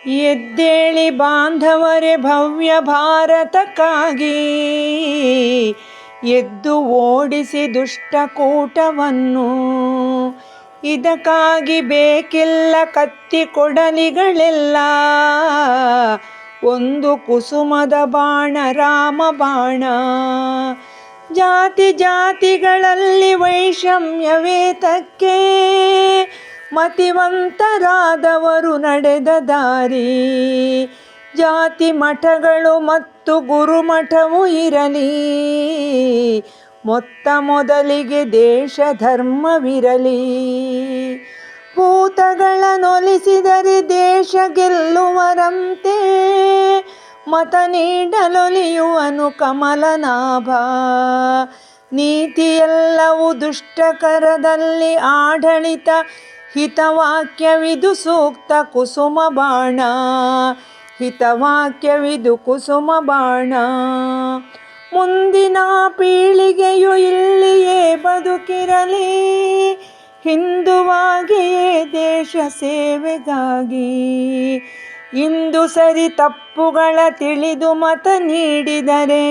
ಎದ್ದೇಳಿ ಬಾಂಧವರೇ ಭವ್ಯ ಭಾರತಕ್ಕಾಗಿ, ಎದ್ದು ಓಡಿಸಿ ದುಷ್ಟಕೂಟವನ್ನು. ಇದಕ್ಕಾಗಿ ಬೇಕಿಲ್ಲ ಕತ್ತಿ ಕೊಡಲಿಗಳೆಲ್ಲ, ಒಂದು ಕುಸುಮದ ಬಾಣ ರಾಮ ಬಾಣ. ಜಾತಿ ಜಾತಿಗಳಲ್ಲಿ ವೈಷಮ್ಯವೇತಕ್ಕೆ, ಮತಿವಂತರಾದವರು ನಡೆದ ದಾರಿ. ಜಾತಿ ಮಠಗಳು ಮತ್ತು ಗುರುಮಠವೂ ಇರಲಿ, ಮೊತ್ತ ಮೊದಲಿಗೆ ದೇಶ ಧರ್ಮವಿರಲಿ. ಭೂತಗಳನ್ನೊಲಿಸಿದರೆ ದೇಶ ಗೆಲ್ಲುವರಂತೆ, ಮತ ನೀಡಲೊಲಿಯುವನು ಕಮಲನಾಭ. ನೀತಿಯೆಲ್ಲವೂ ದುಷ್ಟಕರದಲ್ಲಿ ಆಡಳಿತ, ಹಿತವಾಕ್ಯವಿದು ಸೂಕ್ತ ಕುಸುಮ ಬಾಣ. ಹಿತವಾಕ್ಯವಿದು ಕುಸುಮ ಬಾಣ. ಮುಂದಿನ ಪೀಳಿಗೆಯು ಇಲ್ಲಿಯೇ ಬದುಕಿರಲಿ, ಹಿಂದುವಾಗಿಯೇ ದೇಶ ಸೇವೆಗಾಗಿ. ಇಂದು ಸರಿ ತಪ್ಪುಗಳ ತಿಳಿದು ಮತ ನೀಡಿದರೆ,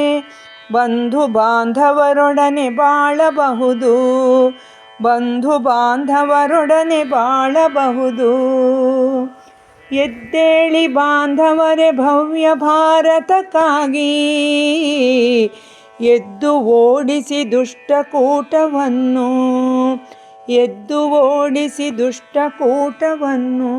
ಬಂಧು ಬಾಂಧವರೊಡನೆ ಬಾಳಬಹುದು. ಬಂಧು ಬಾಂಧವರೊಡನೆ ಬಾಳಬಹುದು. ಎದ್ದೇಳಿ ಬಾಂಧವರೇ ಭವ್ಯ ಭಾರತಕ್ಕಾಗಿ, ಎದ್ದು ಓಡಿಸಿ ದುಷ್ಟಕೂಟವನ್ನು. ಎದ್ದು ಓಡಿಸಿ ದುಷ್ಟಕೂಟವನ್ನು.